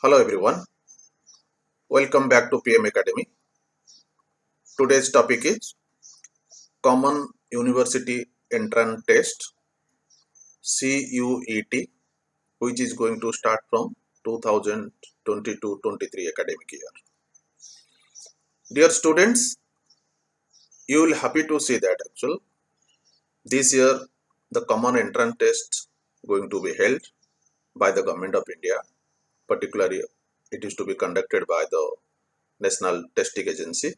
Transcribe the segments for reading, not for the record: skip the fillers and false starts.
Hello everyone, welcome back to PM Academy. Today's topic is Common University Entrance Test CUET, which is going to start from 2022-23 academic year. Dear students, you will happy to see that actually this year the Common Entrance Test going to be held by the Government of India. Particularly, it is to be conducted by the National Testing Agency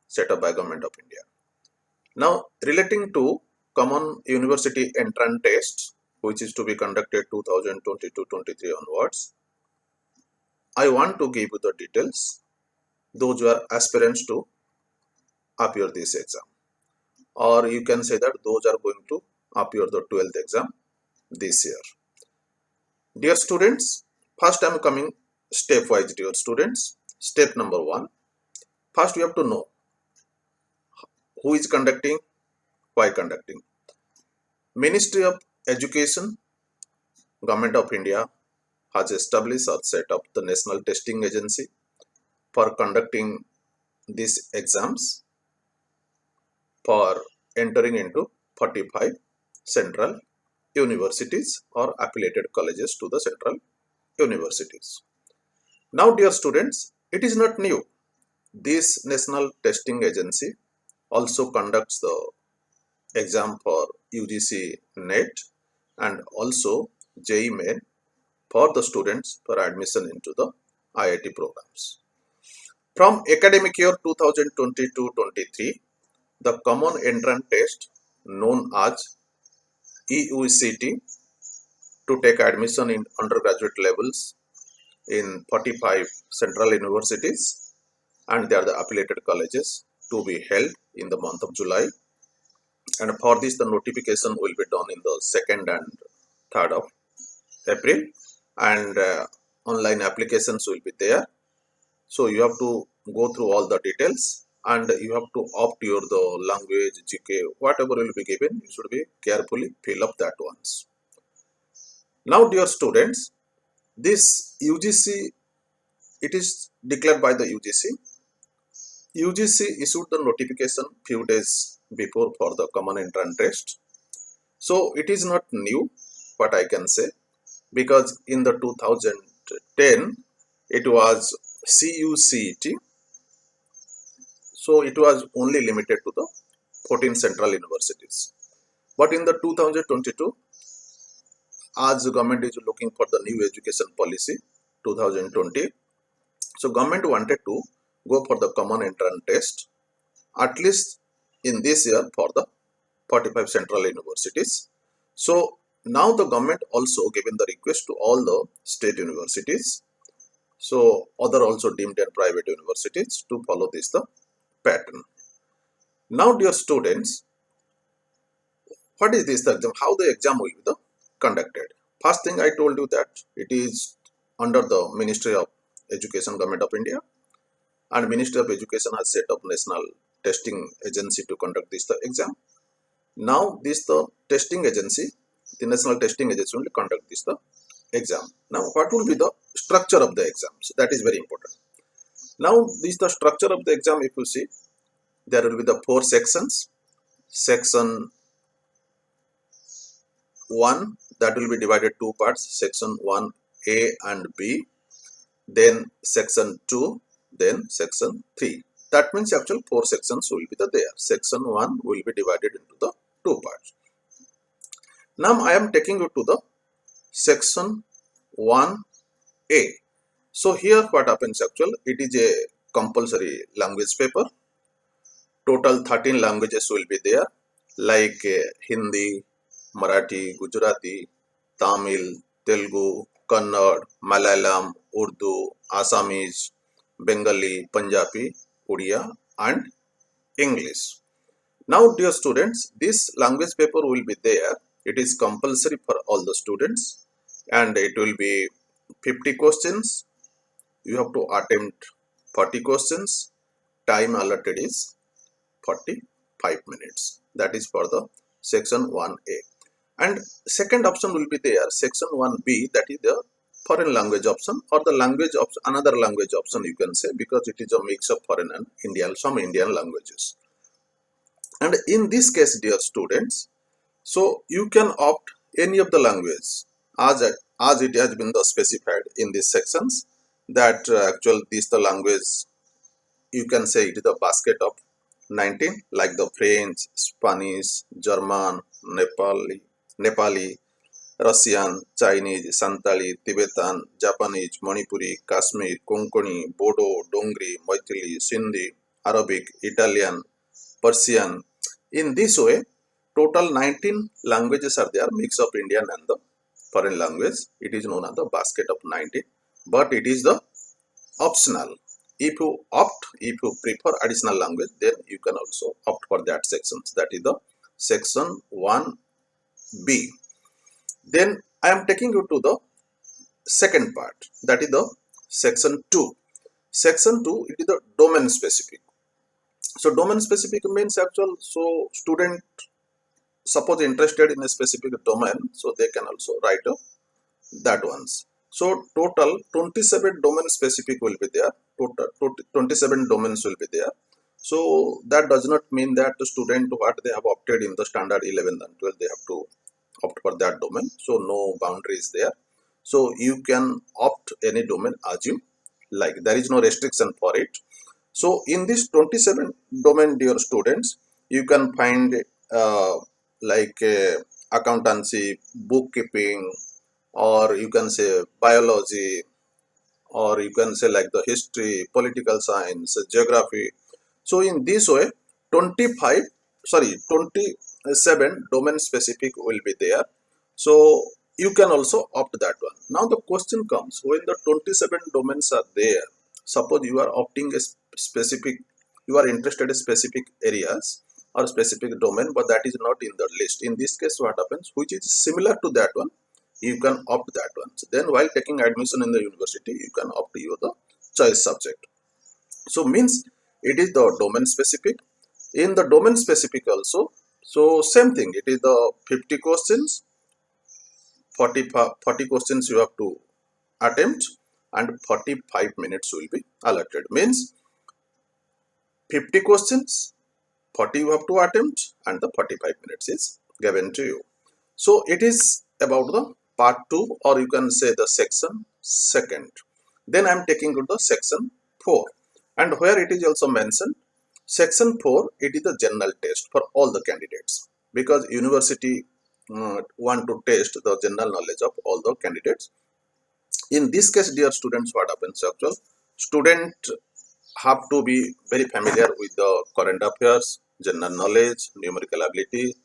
set up by Government of India. Now, relating to Common University Entrance Test, which is to be conducted 2022-23 onwards, I want to give you the details, those who are aspirants to appear this exam. Or you can say that those are going to appear the 12th exam this year. Dear students, first I am coming stepwise, dear students. Step number 1. First, you have to know who is conducting, why conducting. Ministry of Education, Government of India has established or set up the National Testing Agency for conducting these exams for entering into 45 central universities or affiliated colleges to the central universities. Now, dear students, it is not new. This National Testing Agency also conducts the exam for UGC NET and also JEE Main for the students for admission into the IIT programs. From academic year 2022-23, the Common Entrance Test known as EUCT to take admission in undergraduate levels in 45 central universities and they are the affiliated colleges to be held in the month of July. And for this, the notification will be done in the 2nd and 3rd of April, and online applications will be there. So you have to go through all the details and you have to opt your the language, GK, whatever will be given, you should be carefully fill up that once. Now, dear students, this UGC, it is declared by the UGC. UGC issued the notification few days before for the Common Entrance Test. So it is not new, what I can say, because in the 2010 it was CUCET. So it was only limited to the 14 central universities. But in the 2022, as the government is looking for the new education policy 2020, so government wanted to go for the Common Entrance Test at least in this year for the 45 central universities. So now the government also given the request to all the state universities, so other also deemed and private universities to follow this the pattern. Now, dear students, what is this the exam? How the exam will be conducted? First thing I told you that it is under the Ministry of Education, Government of India, and Ministry of Education has set up National Testing Agency to conduct this the exam. Now this the testing agency, the National Testing Agency will conduct this the exam. Now what will be the structure of the exams? That is very important. Now this the structure of the exam. If you see, there will be the 4 sections. Section 1, that will be divided 2 parts. Section 1A and B, then section 2, then section 3. That means actual 4 sections will be there. Section 1 will be divided into the 2 parts. Now I am taking you to the section 1A. So here what happens actually, it is a compulsory language paper. Total 13 languages will be there, like Hindi, Marathi, Gujarati, Tamil, Telugu, Kannada, Malayalam, Urdu, Assamese, Bengali, Punjabi, Odia and English. Now, dear students, this language paper will be there. It is compulsory for all the students and it will be 50 questions. You have to attempt 40 questions. Time allotted is 45 minutes. That is for the section 1A. And second option will be there, section 1B, that is the foreign language option or the language option, another language option you can say, because it is a mix of foreign and Indian, some Indian languages. And in this case, dear students, so you can opt any of the language as it has been specified in these sections, that actual this the language, you can say it is the basket of 19, like the French, Spanish, German, Nepali, Russian, Chinese, Santali, Tibetan, Japanese, Manipuri, Kashmir, Konkani, Bodo, Dongri, Maithili, Sindhi, Arabic, Italian, Persian. In this way, total 19 languages are there, mix of Indian and the foreign language. It is known as the basket of 19, but it is the optional. If you opt, if you prefer additional language, then you can also opt for that sections. That is the section 1B. Then I am taking you to the second part, that is the section 2. Section 2, it is the domain specific. So domain specific means actual, so student suppose interested in a specific domain, so they can also write that ones. So total 27 domain specific will be there. Total 27 domains will be there. So that does not mean that the student what they have opted in the standard 11 and 12 they have to opt for that domain. So no boundaries there. So you can opt any domain as you like. There is no restriction for it. So in this 27 domain, dear students, you can find like accountancy, bookkeeping, or you can say biology, or you can say like the history, political science, geography. So in this way, 27 domain specific will be there. So you can also opt that one. Now the question comes, when the 27 domains are there, suppose you are opting a specific, you are interested in specific areas or specific domain, but that is not in the list. In this case, what happens, which is similar to that one, you can opt that one. So then while taking admission in the university, you can opt you the choice subject. So means it is the domain specific. In the domain specific also, so same thing, it is the 50 questions, 40 questions you have to attempt, and 45 minutes will be allotted. Means 50 questions, 40 you have to attempt, and the 45 minutes is given to you. So it is about the part 2, or you can say the section 2nd. Then I am taking you to the section 4, and where it is also mentioned, section 4, it is the general test for all the candidates, because university want to test the general knowledge of all the candidates. In this case, dear students, what happens actual, student have to be very familiar with the current affairs, general knowledge, numerical ability,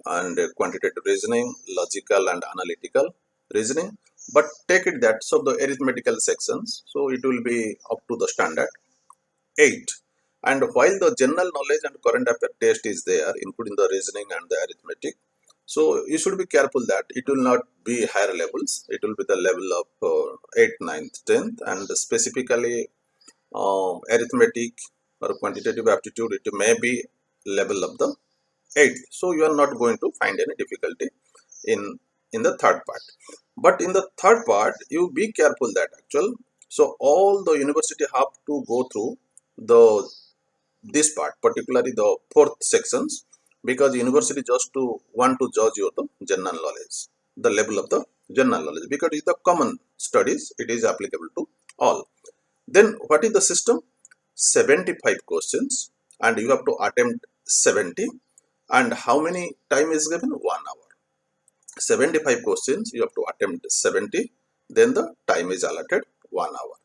and quantitative reasoning, logical and analytical reasoning. But take it that, so the arithmetical sections, so it will be up to the standard 8. And while the general knowledge and current affair test is there, including the reasoning and the arithmetic, so you should be careful that it will not be higher levels. It will be the level of 8th, 9th, 10th, and specifically arithmetic or quantitative aptitude, it may be level of the 8th. So you are not going to find any difficulty in the third part. But in the third part, you be careful that actual, so all the university have to go through this part, particularly the 4th sections, because university just to want to judge your the general knowledge, the level of the general knowledge, because it's the common studies, it is applicable to all. Then what is the system? 75 questions, and you have to attempt 70, and how many time is given? 1 hour. 75 questions, you have to attempt 70, then the time is allotted 1 hour.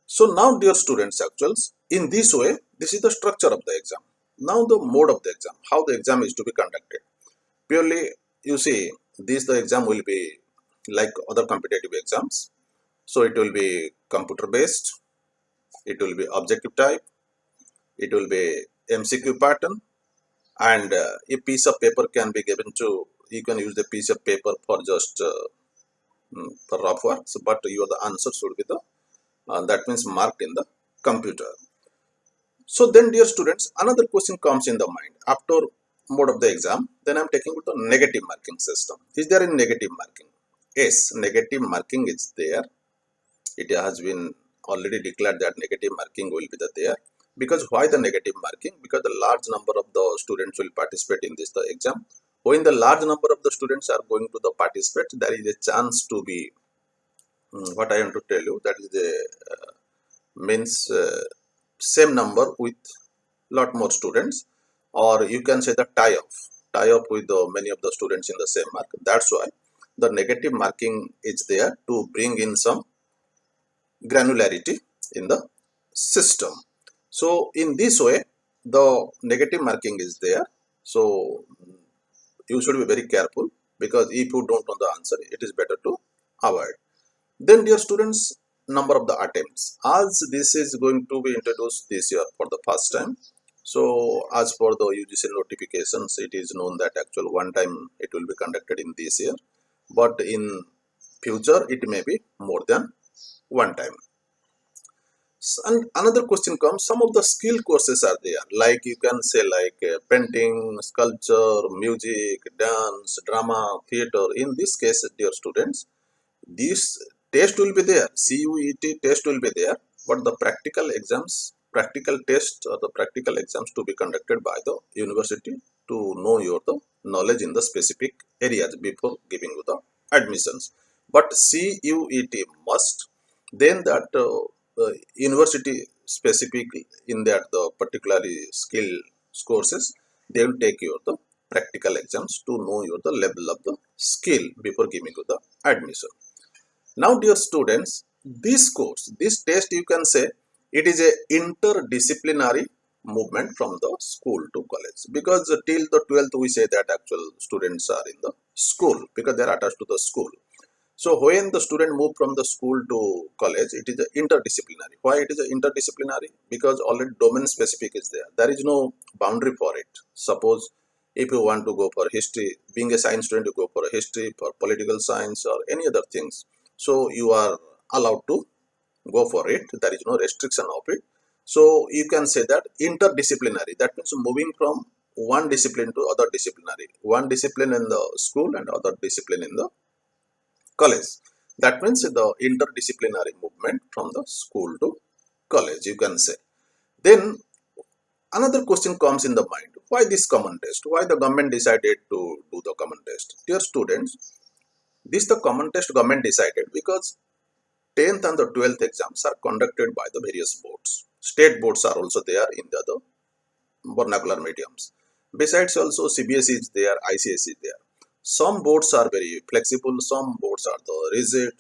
So now, dear students, actuals, in this way, this is the structure of the exam. Now the mode of the exam, how the exam is to be conducted. Purely, you see, the exam will be like other competitive exams. So it will be computer based, it will be objective type, it will be MCQ pattern, and a piece of paper can be given to, you can use the piece of paper for just for rough works, but your the answer should be the that means marked in the computer. So then, dear students, another question comes in the mind after mode of the exam. Then I am taking with the negative marking system. Is there any negative marking? Yes, negative marking is there. it has been already declared that negative marking will be there. Because why the negative marking? Because the large number of the students will participate in this the exam. When the large number of the students are going to the participate, there is a chance to be what I want to tell you, that is the means same number with lot more students, or you can say the tie up with many of the students in the same mark. That's why the negative marking is there to bring in some granularity in the system. So in this way the negative marking is there. So you should be very careful, because if you don't know the answer, it is better to avoid. Then dear students, number of the attempts, as this is going to be introduced this year for the first time. So as per the UGC notifications, it is known that actual one time it will be conducted in this year, but in future it may be more than one time. And another question comes, some of the skill courses are there, like you can say like painting, sculpture, music, dance, drama, theater. In this case, dear students, this test will be there, CUET test will be there, but the practical exams, practical test or the practical exams to be conducted by the university to know your the knowledge in the specific areas before giving you the admissions. But CUET must, then that university specific in that the particularly skill courses, they will take your the practical exams to know your the level of the skill before giving you the admission. Now dear students, this course, this test, you can say it is a interdisciplinary movement from the school to college, because till the 12th we say that actual students are in the school because they are attached to the school. So when the student move from the school to college, it is a interdisciplinary. Why it is a interdisciplinary? Because already domain specific is there. There is no boundary for it. Suppose if you want to go for history, being a science student, you go for a history, for political science or any other things. So you are allowed to go for it. There is no restriction of it. So you can say that interdisciplinary. That means moving from one discipline to other disciplinary. One discipline in the school and other discipline in the college. That means the interdisciplinary movement from the school to college, you can say. Then another question comes in the mind, why this common test? Why the government decided to do the common test? Dear students, this the common test government decided because 10th and the 12th exams are conducted by the various boards. State boards are also there in the other vernacular mediums. Besides also CBSE is there, ICSE is there. Some boards are very flexible, some boards are the rigid,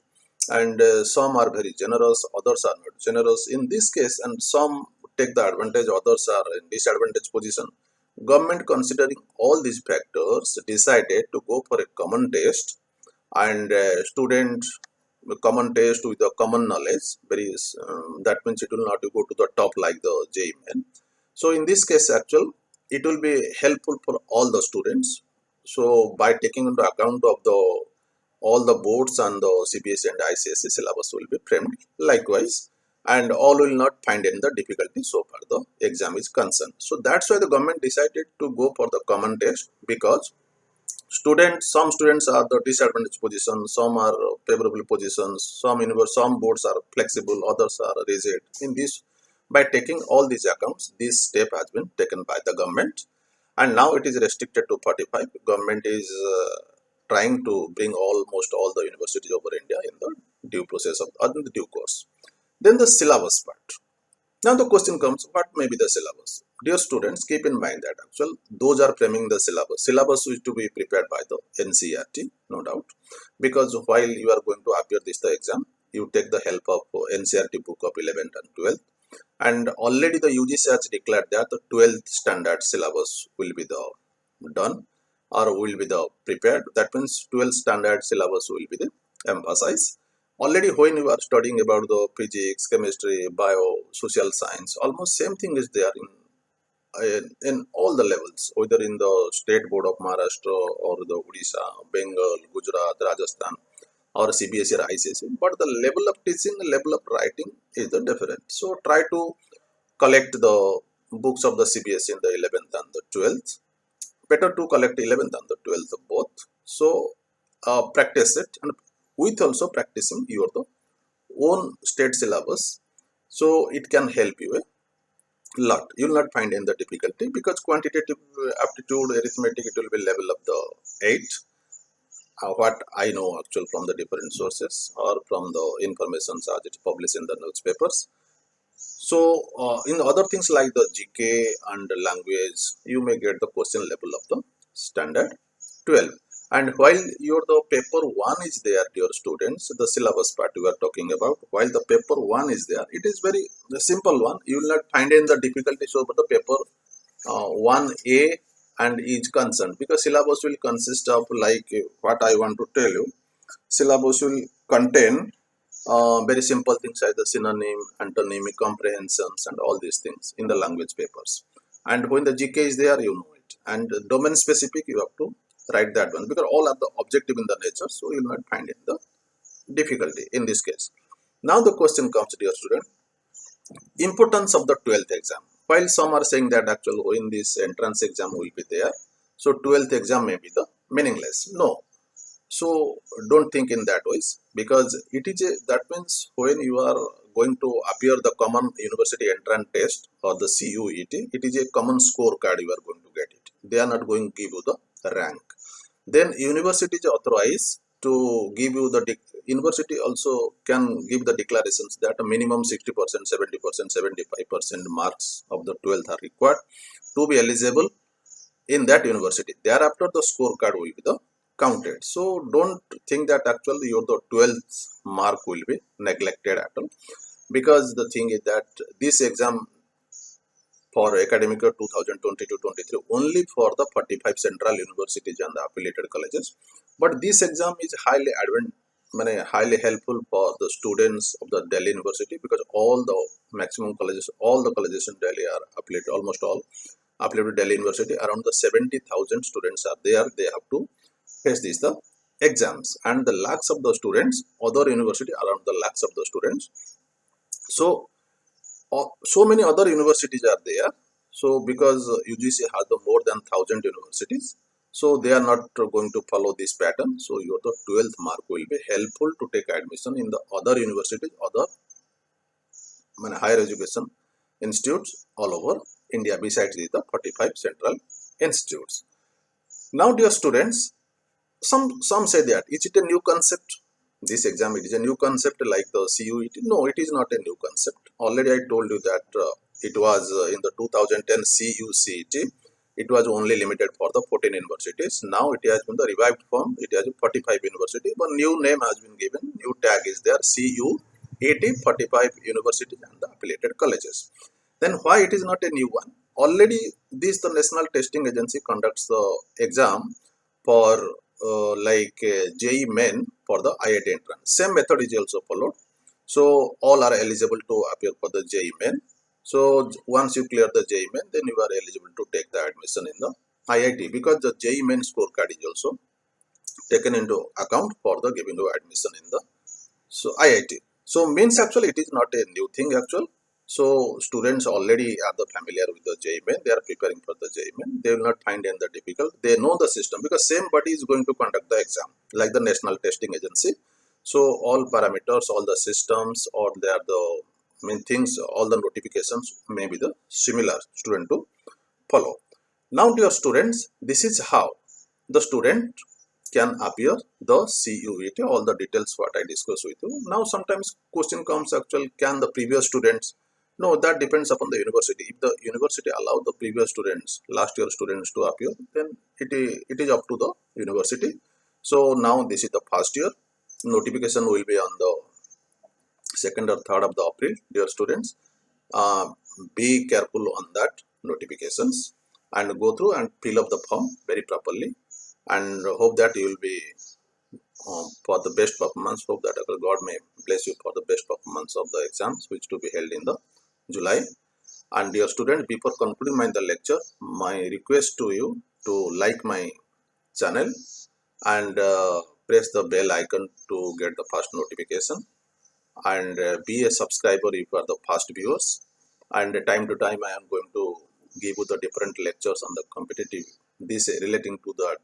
and some are very generous, others are not generous in this case, and some take the advantage, others are in disadvantage position. Government, considering all these factors, decided to go for a common test, and student common test with the common knowledge, very that means it will not go to the top like the JEE. So in this case actual, it will be helpful for all the students. So by taking into account of the all the boards and the CBSE and ICSE syllabus will be framed likewise, and all will not find any the difficulty so far the exam is concerned. So that's why the government decided to go for the common test, because some students are the disadvantaged position, some are favorable positions, some boards are flexible, others are rigid. In this, by taking all these accounts, this step has been taken by the government, and now it is restricted to 45. Government is trying to bring almost all the universities over India in the due process of in the due course. Then the syllabus part. Now the question comes, what may be the syllabus? Dear students, keep in mind that actual those are framing the syllabus. Syllabus is to be prepared by the NCERT, no doubt, because while you are going to appear this the exam, you take the help of NCERT book of 11th and 12th, and already the UGC has declared that the 12th standard syllabus will be the done or will be the prepared. That means 12th standard syllabus will be the emphasized. Already when you are studying about the physics, chemistry, bio, social science, almost same thing is there in all the levels, whether in the state board of Maharashtra or the Odisha, Bengal, Gujarat, Rajasthan, or CBSE or ICSE. But the level of teaching, the level of writing is the different. So try to collect the books of the CBSE in the 11th and the 12th. Better to collect 11th and the 12th both. So practice it, and with also practicing your the own state syllabus, so it can help you a lot. You will not find in the difficulty, because quantitative aptitude arithmetic, it will be level of the 8. What I know actually from the different sources or from the information as it's published in the newspapers. So in other things like the GK and language, you may get the question level of the standard 12. And while the paper 1 is there, dear students, the syllabus part we are talking about, while the paper 1 is there, it is very the simple one. You will not find in the difficulty. So but the paper 1A and is concerned, because syllabus will consist of, like what I want to tell you, syllabus will contain very simple things like the synonym, antonymy, comprehensions, and all these things in the language papers. And when the GK is there, you know it. And domain specific, you have to write that one, because all are the objective in the nature, so you will not find in the difficulty in this case. Now the question comes, dear student, importance of the 12th exam. While some are saying that actually when this entrance exam will be there, so 12th exam may be the meaningless. No. So don't think in that ways, because it is that means when you are going to appear the common university entrance test or the CUET, it is a common scorecard you are going to get it. They are not going to give you the rank. Then university is authorized to give you the university also can give the declarations that a minimum 60%, 70%, 75% marks of the 12th are required to be eligible in that university. Thereafter the scorecard will be the counted. So don't think that actually your the 12th mark will be neglected at all, because the thing is that this exam for academic year 2022-23 only for the 45 central universities and the affiliated colleges, but this exam is highly helpful for the students of the Delhi University, because all the maximum colleges, all the colleges in Delhi are affiliated, almost all affiliated Delhi University. Around the 70,000 students are there. They have to face these the exams, and the lakhs of the students, other university around the lakhs of the students. So so many other universities are there. So because UGC has the more than 1,000 universities, so they are not going to follow this pattern. So your the 12th mark will be helpful to take admission in the other universities, other higher education institutes all over India, besides the 45 central institutes. Now, dear students, some say that is it a new concept? This exam, it is a new concept like the CUET. No, it is not a new concept. Already I told you that it was in the 2010 CUCET. It was only limited for the 14 universities. Now it has been the revived form. It has 45 universities. But new name has been given. New tag is there. CUET 45 universities and the affiliated colleges. Then why it is not a new one? Already this the National Testing Agency conducts the exam for JEE main for the IIT entrance. Same method is also followed. So all are eligible to appear for the JEE main. So once you clear the JEE main, then you are eligible to take the admission in the IIT, because the JEE main scorecard is also taken into account for the giving you admission in the IIT. So means actually it is not a new thing actually. So students already are familiar with the JEE main. They are preparing for the JEE main. They will not find in the difficult. They know the system, because same body is going to conduct the exam like the National Testing Agency. So all parameters, all the systems, or they are the main things, all the notifications may be the similar student to follow. Now, dear students, this is how the student can appear the CUET, all the details what I discussed with you. Now, sometimes question comes actually, can the previous students? No, that depends upon the university. If the university allow the previous students, last year students to appear, then it is up to the university. So now this is the first year. Notification will be on the 2nd or 3rd of the April, dear students. Be careful on that notifications and go through and fill up the form very properly, and hope that you will be for the best performance. Hope that God may bless you for the best performance of the exams which to be held in the July. And dear students, before concluding the lecture, my request to you to like my channel and press the bell icon to get the first notification, and be a subscriber if you are the first viewers. And time to time I am going to give you the different lectures on the competitive, this relating to the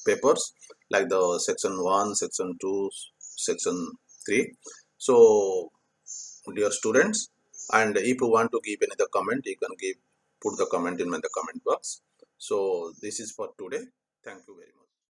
papers like the section 1, section 2, section 3. So dear students. And if you want to give any the comment, you can put the comment in the comment box. So this is for today. Thank you very much.